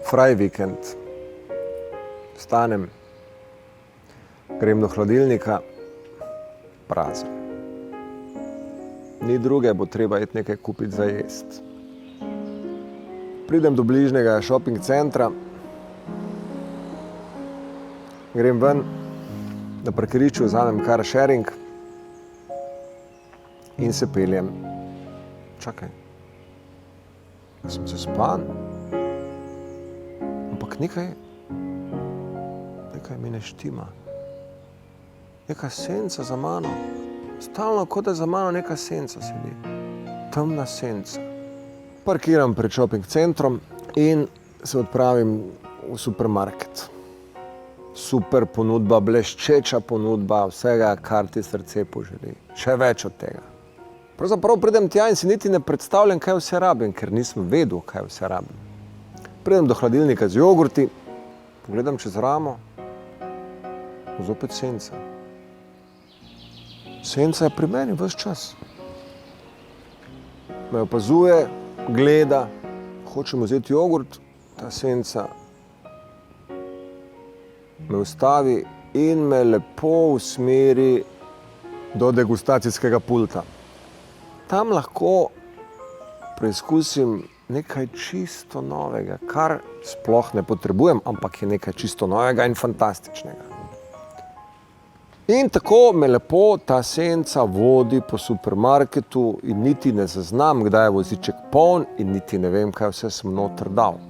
fraj vikend. Vstanem, grem do hladilnika, prazen. Ni druge, bo treba iti nekaj kupiti za jest. Pridem do bližnjega shopping centra, grem ven, na parkirišču vzamem car sharing in se peljem. Čakaj, sem se span, ampak nekaj mi ne štima. Neka senca za mano, stalno kot da za mano neka senca sedi. Temna senca. Parkiram pred shopping centrom in se odpravim v supermarket. Super ponudba, bleščeča ponudba vsega, kar ti srce poželi. Še več od tega. Pravzaprav pridem tja in si niti ne predstavljam, kaj vse rabim, ker nisem vedel, kaj vse rabim. Pridem do hladilnika z jogurti, pogledam čez ramo, zopet senca. Senca je pri meni ves čas. Me opazuje, gleda, hočem vzeti jogurt, ta senca me ustavi in me lepo usmeri do degustacijskega pulta. Tam lahko preizkusim nekaj čisto novega, kar sploh ne potrebujem, ampak je nekaj čisto novega in fantastičnega. In tako me lepo ta senca vodi po supermarketu in niti ne zaznam, kdaj je voziček poln in niti ne vem, kaj vse sem noter dal.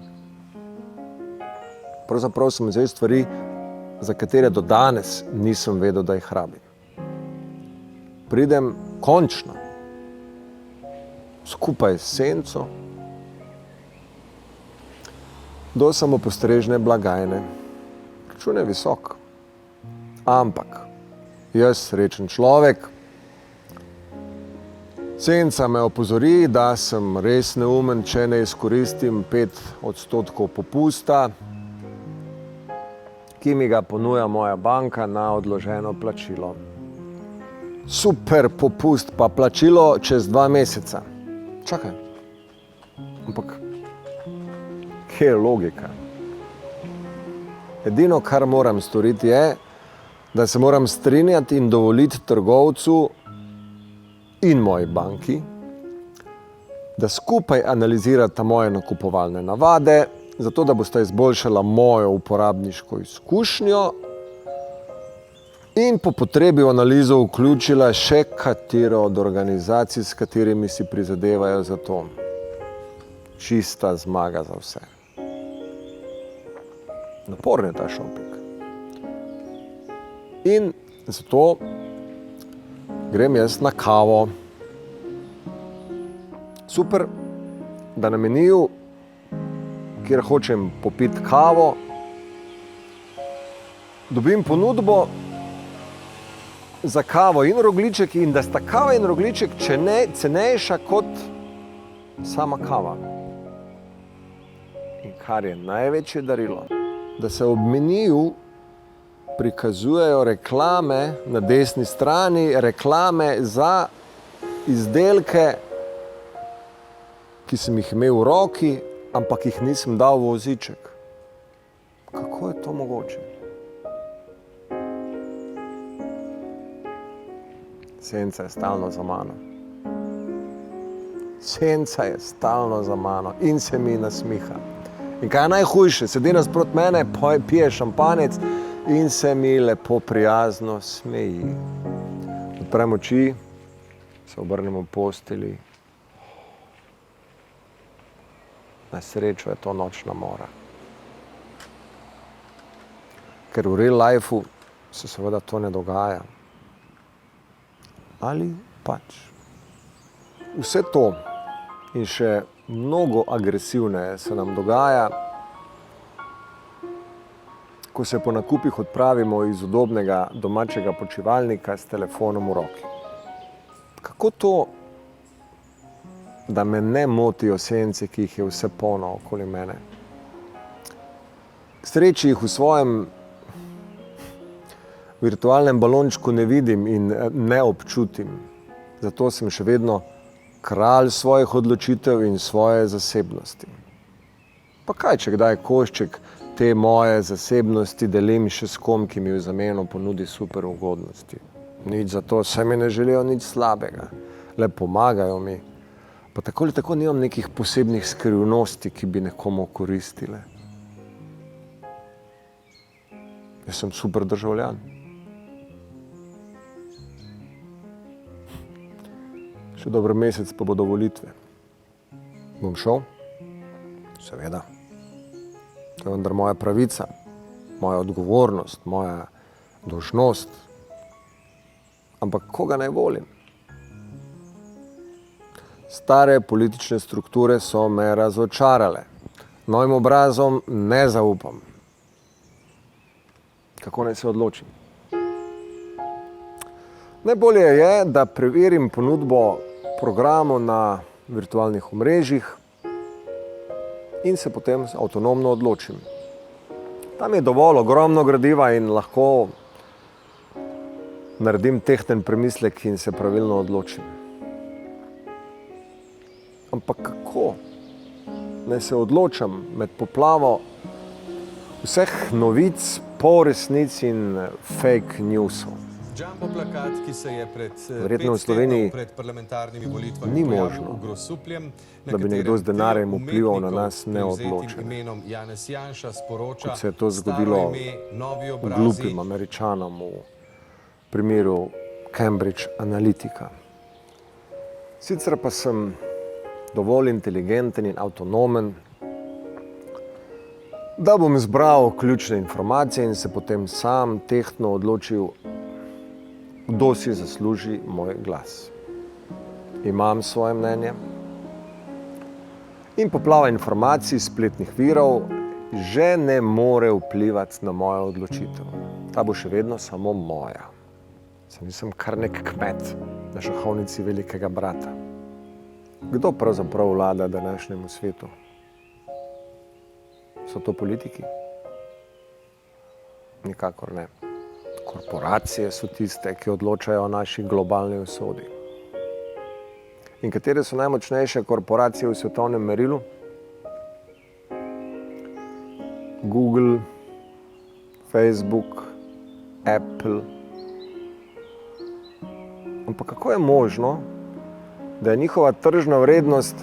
Pravzaprav sem vzel stvari, za katere do danes nisem vedel, da jih rabim. Pridem končno skupaj s senco do samopostrežne blagajne. Račun je visok, ampak jaz, srečen človek, senca me opozori, da sem res neumen, če ne izkoristim 5% popusta, ki mi ga ponuja moja banka na odloženo plačilo. Super popust, pa plačilo čez 2 meseca. Čakaj, ampak kje je logika? Edino, kar moram storiti, je, da se moram strinjati in dovoliti trgovcu in moji banki, da skupaj analizirata moje nakupovalne navade, zato da bosta izboljšala mojo uporabniško izkušnjo in po potrebi v analizo vključila še katero od organizacij, s katerimi si prizadevajo za to. Čista zmaga za vse. Naporen je ta šoping. In zato grem jaz na kavo. Super, da na meniju, kjer hočem popiti kavo, dobim ponudbo za kavo in rogljiček in da sta kava in rogljiček cenejša kot sama kava. In kar je največje darilo, da se ob meniju prikazujejo reklame na desni strani, reklame za izdelke, ki sem jih imel v roki, ampak jih nisem dal v voziček. Kako je to mogoče? Senca je stalno za mano. Senca je stalno za mano in se mi nasmiha. In kaj je najhujše, sedi nasproti mene, pije šampanjec in se mi lepo prijazno smeji. Odprem oči, se obrnemo v posteli. Na srečo je to nočna mora. Ker v real lifeu se seveda to ne dogaja. Ali pač. Vse to in še mnogo agresivneje se nam dogaja, ko se po nakupih odpravimo iz udobnega domačega počivalnika s telefonom v roki. Kako to, da me ne motijo sence, ki jih je vse polno okoli mene? K sreči jih v svojem virtualnem balončku ne vidim in ne občutim. Zato sem še vedno kralj svojih odločitev in svoje zasebnosti. Pa kaj, če kdaj košček te moje zasebnosti delim še s kom, ki mi v zameno ponudi super ugodnosti. Nič za to, saj mi ne želijo nič slabega. Le pomagajo mi. Pa tako ali tako nimam nekih posebnih skrivnosti, ki bi nekomu koristile. Jaz sem super državljan. Še dober mesec pa bodo volitve. Bom šel? Seveda. To je vendar moja pravica, moja odgovornost, moja dolžnost. Ampak koga naj volim? Stare politične strukture so me razočarale. Novim obrazom ne zaupam. Kako naj se odločim? Najbolje je, da preverim ponudbo programov na virtualnih omrežjih in se potem avtonomno odločim. Tam je dovolj ogromno gradiva in lahko naredim tehten premislek in se pravilno odločim. Ampak kako naj se odločam med poplavo vseh novic, polresnic in fake newsov? Jumbo plakat, ki se je Verjetno v Sloveniji pred parlamentarnimi volitvami ni pojavil možno, v Grosupljem, da bi nekdo z denarjem vplival na nas neodločene. imenom Janez Janša sporoča, Kot se je to zgodilo staro ime, novi obrazi. glupim Američanom v primeru Cambridge Analytica. Sicer pa sem dovolj inteligenten in avtonomen, da bom zbral ključne informacije in se potem sam tehtno odločil, kdo si zasluži moj glas. Imam svoje mnenje in poplava informacij spletnih virov že ne more vplivati na mojo odločitev. Ta bo še vedno samo moja. Saj nisem kar nek kmet na šahovnici velikega brata. Kdo pravzaprav vlada današnjemu svetu? So to politiki? Nikakor ne. Korporacije so tiste, ki odločajo o naši globalni usodi. In katere so najmočnejše korporacije v svetovnem merilu? Google, Facebook, Apple. Ampak kako je možno, da je njihova tržna vrednost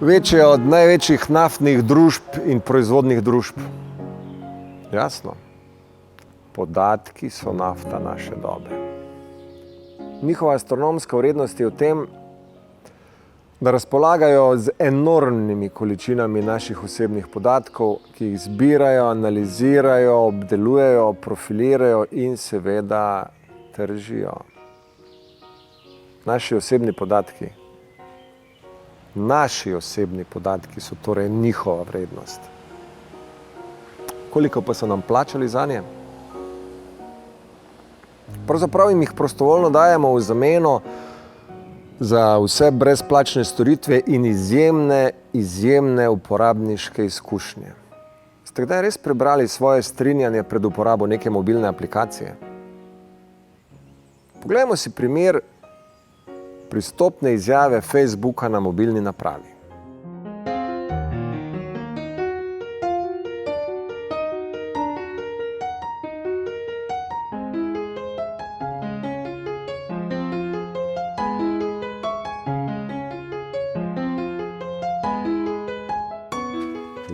večja od največjih naftnih družb in proizvodnih družb? Jasno. Podatki so nafta naše dobe. Njihova astronomska vrednost je v tem, da razpolagajo z enormnimi količinami naših osebnih podatkov, ki jih zbirajo, analizirajo, obdelujejo, profilirajo in seveda tržijo. Naši osebni podatki so torej njihova vrednost. Koliko pa so nam plačali zanje? Pravzaprav jim jih prostovoljno dajemo v zameno za vse brezplačne storitve in izjemne uporabniške izkušnje. Ste kdaj res prebrali svoje strinjanje pred uporabo neke mobilne aplikacije? Poglejmo si primer pristopne izjave Facebooka na mobilni napravi.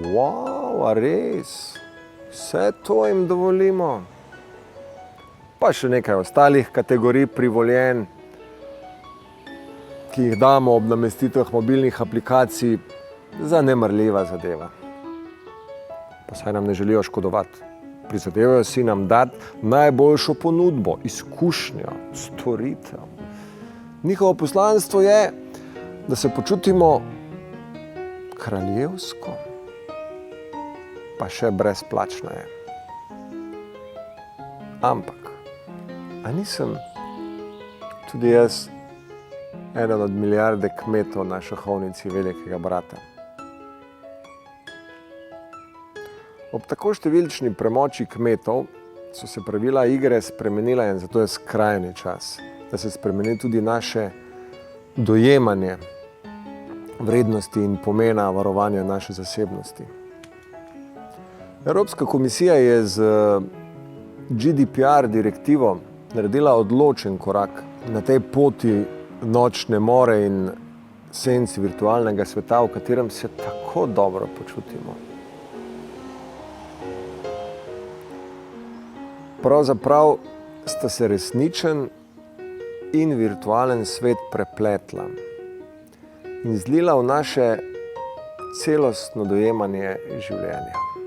Wow, a res? Vse to jim dovolimo? Pa še nekaj ostalih kategorij privoljen, ki jih damo ob namestitvah mobilnih aplikacij, zanemarljiva zadeva. Pa saj nam ne želijo škodovati. Prizadevajo si nam dati najboljšo ponudbo, izkušnjo, storitev. Njihovo poslanstvo je, da se počutimo kraljevsko, pa še brezplačno je. Ampak, a nisem tudi jaz eden od milijarde kmetov na šahovnici velikega brata? Ob tako številčni premoči kmetov so se pravila igre spremenila in zato je skrajni čas, da se spremeni tudi naše dojemanje vrednosti in pomena varovanja naše zasebnosti. Evropska komisija je z GDPR direktivo naredila odločen korak na tej poti nočne more in senci virtualnega sveta, v katerem se tako dobro počutimo. Pravzaprav sta se resničen in virtualen svet prepletla in zlila v naše celostno dojemanje življenja.